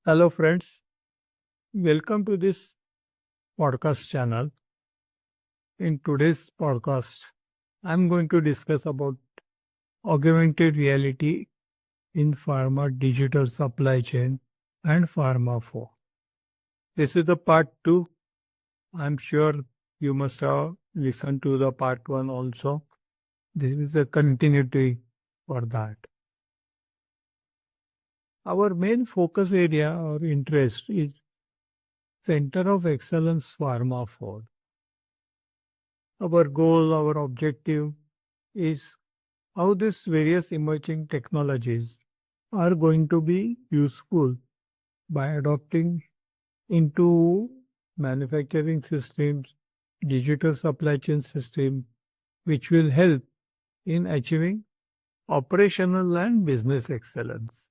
Hello, friends. Welcome to this podcast channel. In today's podcast, I'm going to discuss about augmented reality in pharma digital supply chain and Pharma 4. This is the part 2. I'm sure you must have listened to the part 1 also. This is a continuity for that. Our main focus area or interest is Center of Excellence Pharma 4. Our goal, our objective is how these various emerging technologies are going to be useful by adopting into manufacturing systems, digital supply chain system, which will help in achieving operational and business excellence.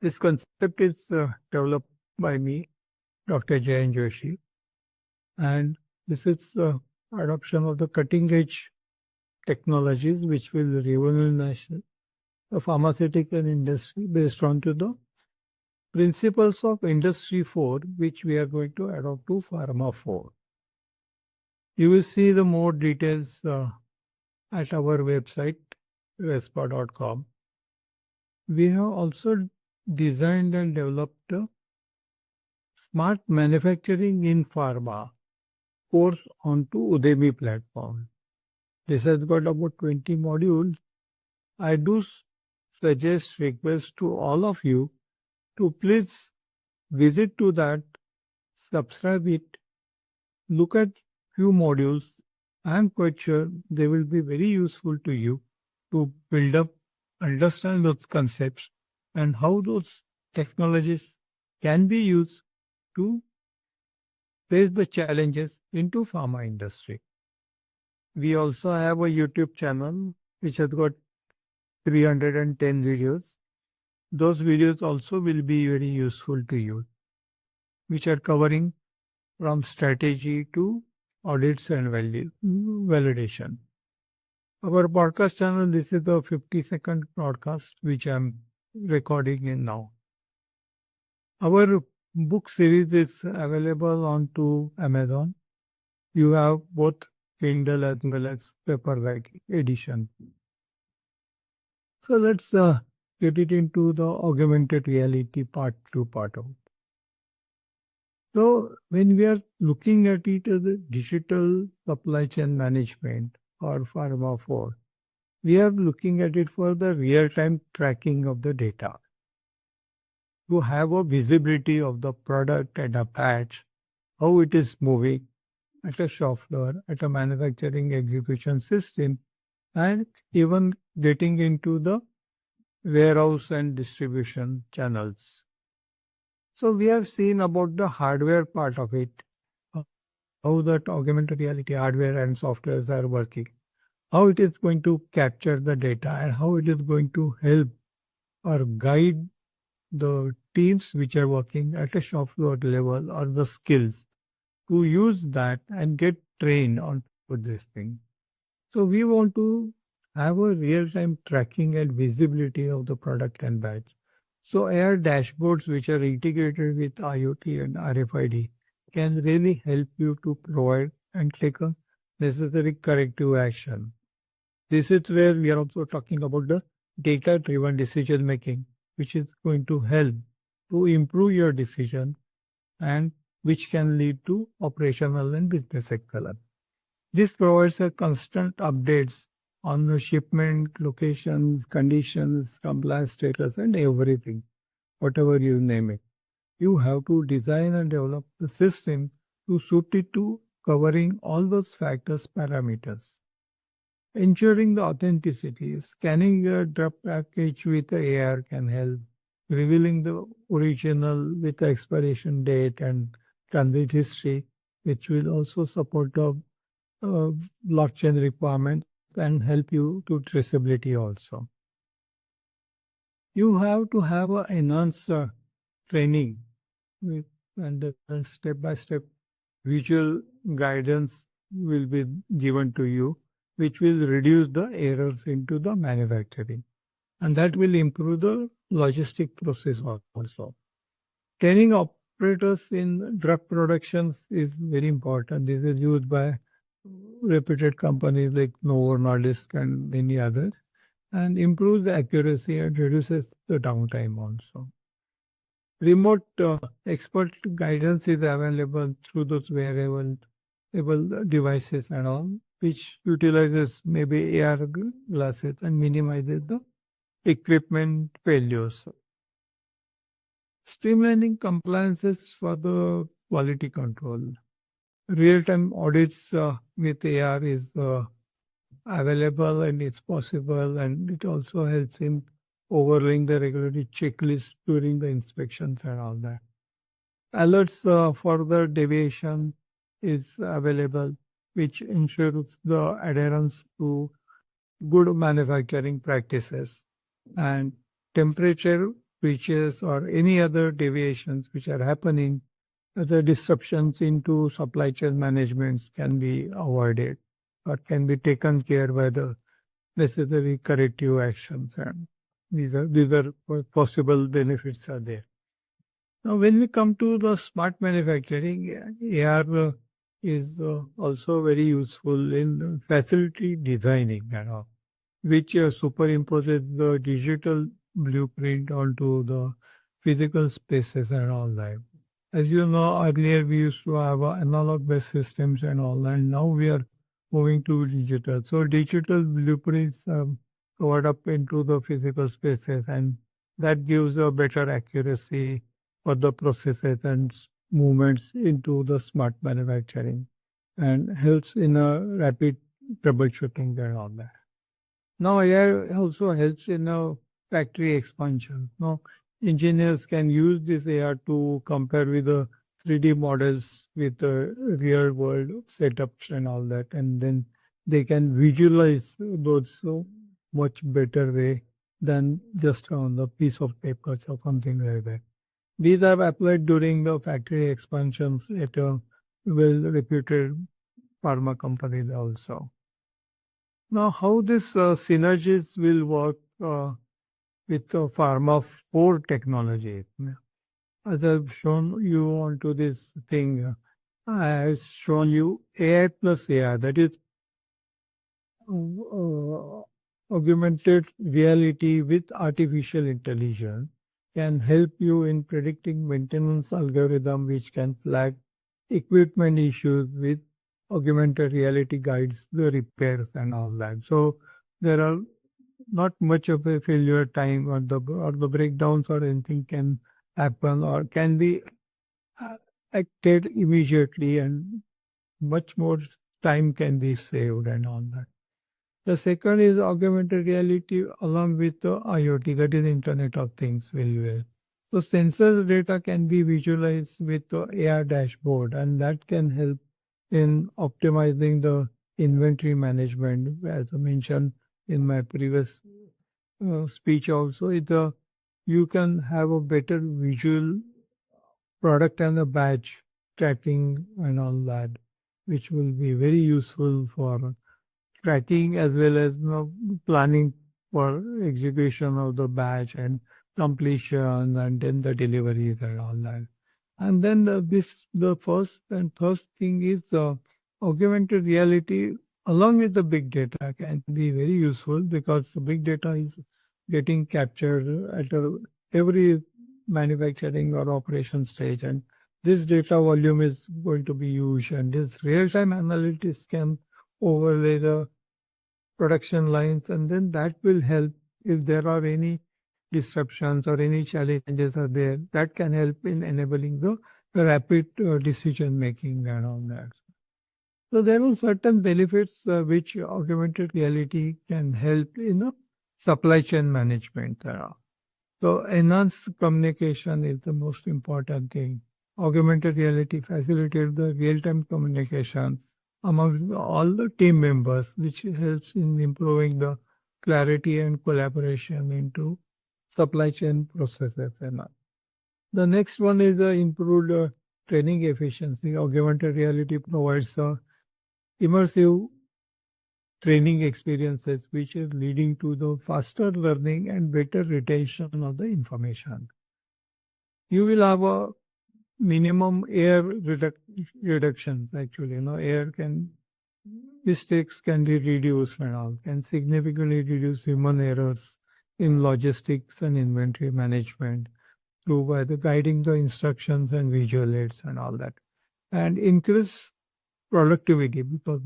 This concept is developed by me, Dr. Jayan Joshi, and this is adoption of the cutting edge technologies which will revolutionize the pharmaceutical industry based on to the principles of Industry 4, which we are going to adopt to Pharma 4. You will see the more details at our website, respa.com. We have also designed and developed a Smart Manufacturing in Pharma course onto Udemy platform. This has got about 20 modules. I do suggest, request to all of you to please visit to that, subscribe it, look at few modules. I am quite sure they will be very useful to you to build up, understand those concepts and how those technologies can be used to face the challenges into pharma industry. We also have a YouTube channel which has got 310 videos. Those videos also will be very useful to you, which are covering from strategy to audits and validation. Our podcast channel, this is the 50-second broadcast which I'm recording in now. Our book series is available on to Amazon. You have both Kindle as well as paperback edition. So let's get it into the augmented reality part 2 part of. So when we are looking at it as a digital supply chain management or Pharma 4, we are looking at it for the real-time tracking of the data. To have a visibility of the product at a batch, how it is moving at a shop floor, at a manufacturing execution system, and even getting into the warehouse and distribution channels. So we have seen about the hardware part of it, uh, how that augmented reality hardware and softwares are working, how it is going to capture the data and how it is going to help or guide the teams which are working at a shop floor level or the skills to use that and get trained on this thing. So we want to have a real-time tracking and visibility of the product and batch. So AR dashboards which are integrated with IoT and RFID can really help you to provide and take a necessary corrective action. This is where we are also talking about the data-driven decision making, which is going to help to improve your decision and which can lead to operational and business excellence. This provides a constant updates on the shipment, locations, conditions, compliance status, and everything, whatever you name it. You have to design and develop the system to suit it to covering all those factors parameters. Ensuring the authenticity, scanning a drug package with the AR can help. Revealing the original with the expiration date and transit history, which will also support the uh, blockchain requirements and help you to traceability also. You have to have a enhanced training with, and the step-by-step visual guidance will be given to you, which will reduce the errors into the manufacturing. And that will improve the logistic process also. Training operators in drug productions is very important. This is used by reputed companies like Novo Nordisk and many others, and improves the accuracy and reduces the downtime also. Remote expert guidance is available through those wearable able devices and all, which utilizes maybe AR glasses and minimizes the equipment failures. Streamlining compliances for the quality control. Real-time audits with AR is available and it's possible, and it also helps in overlaying the regulatory checklist during the inspections and all that. Alerts for the deviation is available, which ensures the adherence to good manufacturing practices, and temperature breaches or any other deviations which are happening, the disruptions into supply chain management can be avoided or can be taken care by the necessary corrective actions, and these are possible benefits are there. Now, when we come to the smart manufacturing, AR is also very useful in facility designing and all, which superimposes the digital blueprint onto the physical spaces and all that. As you know, earlier we used to have analog-based systems and all, and now we are moving to digital. So digital blueprints are covered up into the physical spaces, and that gives a better accuracy for the processes and movements into the smart manufacturing, and helps in a rapid troubleshooting and all that. Now AI also helps in a factory expansion. Now engineers can use this AI to compare with the 3D models with the real world setups and all that, and then they can visualize those so much better way than just on the piece of paper or something like that. These are applied during the factory expansions at a well-reputed pharma companies also. Now, how this synergies will work with the Pharma 4 technology? As I've shown you onto this thing, I have shown you AI plus AI, that is augmented reality with artificial intelligence can help you in predicting maintenance algorithm which can flag equipment issues with augmented reality guides the repairs and all that. So there are not much of a failure time, or the breakdowns or anything can happen or can be uh, acted immediately, and much more time can be saved and all that. The second is augmented reality along with the IoT, that is Internet of Things will be. So sensors data can be visualized with the AR dashboard, and that can help in optimizing the inventory management. As I mentioned in my previous speech also, you can have a better visual product and a batch tracking and all that, which will be very useful for tracking as well as planning for execution of the batch and completion and then the deliveries and all that. And then the first and first thing is augmented reality along with the big data can be very useful, because the big data is getting captured at every manufacturing or operation stage, and this data volume is going to be huge, and this real-time analytics can overlay the production lines, and then that will help if there are any disruptions or any challenges are there, that can help in enabling the rapid decision making and all that. So there are certain benefits which augmented reality can help in supply chain management. So enhanced communication is the most important thing. Augmented reality facilitates the real-time communication among all the team members, which helps in improving the clarity and collaboration into supply chain processes and all. The next one is improved training efficiency. Augmented reality provides immersive training experiences, which is leading to the faster learning and better retention of the information. You will have a minimum air reductions actually. Air can mistakes can be reduced and all, can significantly reduce human errors in logistics and inventory management through by the guiding the instructions and visual aids and all that, and increase productivity because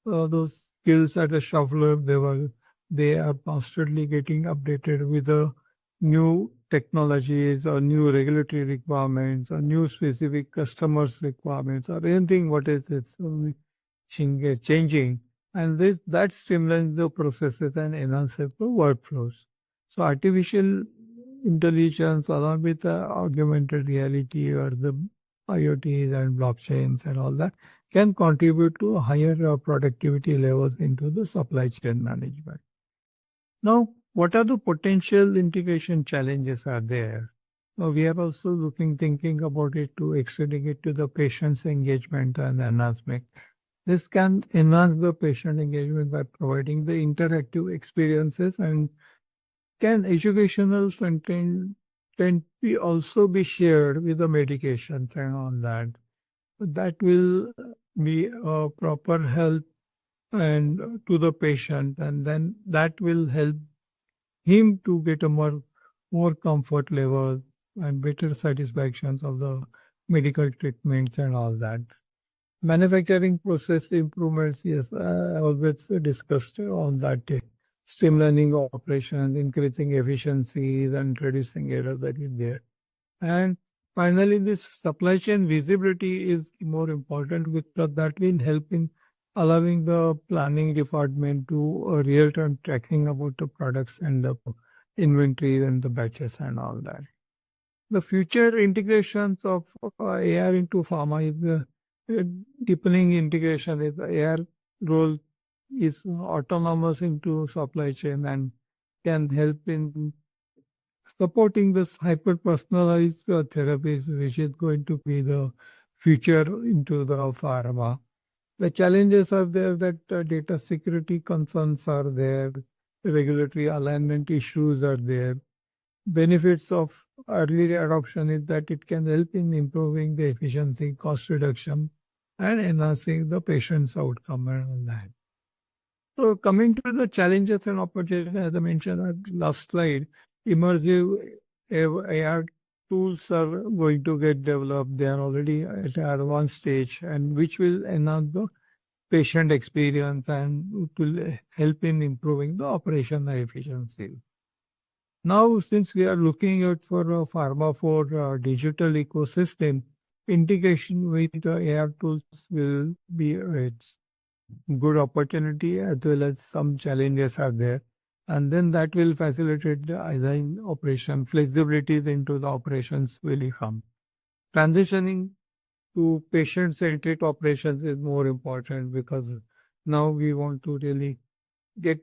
those skills at the shop floor they are constantly getting updated with the new technologies or new regulatory requirements or new specific customers requirements or anything what is it's changing, and this that streamlines the processes and enhances the workflows. So artificial intelligence along with the augmented reality or the IoTs and blockchains and all that can contribute to higher productivity levels into the supply chain management. Now, what are the potential integration challenges are there? Now, we are also thinking about it to extending it to the patient's engagement and enhancement. This can enhance the patient engagement by providing the interactive experiences, and can educational content can be also be shared with the medications and all that. That will be a proper help and to the patient, and then that will help him to get a more comfort level and better satisfactions of the medical treatments and all that. Manufacturing process improvements, yes, I always discussed on that. Streamlining operations, increasing efficiencies, and reducing error that is there. And finally, this supply chain visibility is more important because that will help in allowing the planning department to real-time tracking about the products and the inventories and the batches and all that. The future integrations of AR into pharma is uh, deepening integration. Is the AR role is autonomous into supply chain and can help in supporting this hyper personalized therapies, which is going to be the future into the pharma. The challenges are there that data security concerns are there, regulatory alignment issues are there. Benefits of early adoption is that it can help in improving the efficiency, cost reduction, and enhancing the patient's outcome and all that. So coming to the challenges and opportunities, as I mentioned at last slide, immersive AR tools are going to get developed. They are already at an advanced stage, and which will enhance the patient experience and it will help in improving the operational efficiency. Now, since we are looking at for a Pharma for digital ecosystem, integration with the AR tools will be its good opportunity as well as some challenges are there. And then that will facilitate the design operation, flexibilities into the operations will come. Transitioning to patient-centric operations is more important because now we want to really get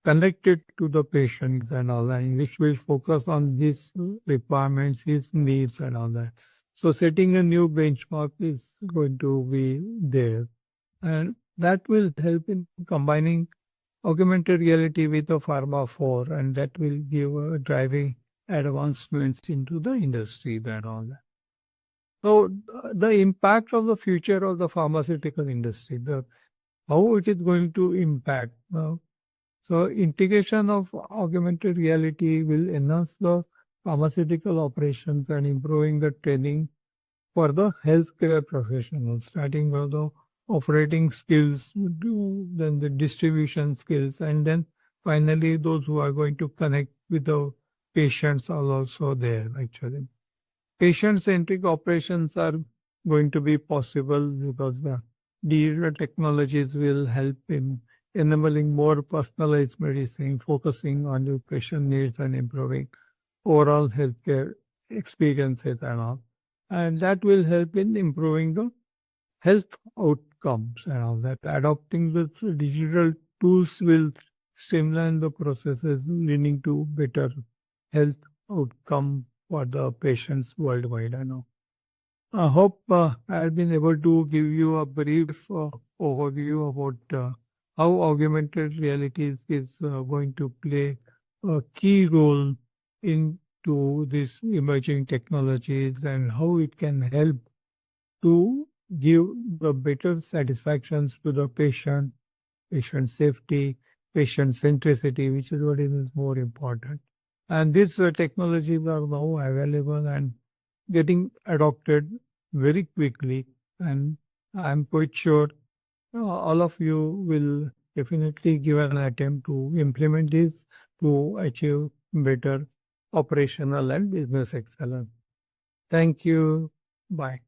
connected to the patients and all that, which will focus on his requirements, his needs and all that. So setting a new benchmark is going to be there. And that will help in combining augmented reality with the Pharma 4, and that will give driving advancements into the industry and all that. So the impact of the future of the pharmaceutical industry, the how it is going to impact. So integration of augmented reality will enhance the pharmaceutical operations and improving the training for the healthcare professionals, starting with the operating skills, then the distribution skills, and then finally those who are going to connect with the patients are also there actually. Patient-centric operations are going to be possible because the digital technologies will help in enabling more personalized medicine, focusing on the patient needs and improving overall healthcare experiences and all. And that will help in improving the health outcomes and all that. Adopting the digital tools will streamline the processes, leading to better health outcome for the patients worldwide. I know. I hope I have been able to give you a brief overview about how augmented reality is going to play a key role in to these emerging technologies and how it can help to give the better satisfactions to the patient, patient safety, patient centricity, which is what is more important. And these technologies are now available and getting adopted very quickly. And I'm quite sure all of you will definitely give an attempt to implement this to achieve better operational and business excellence. Thank you. Bye.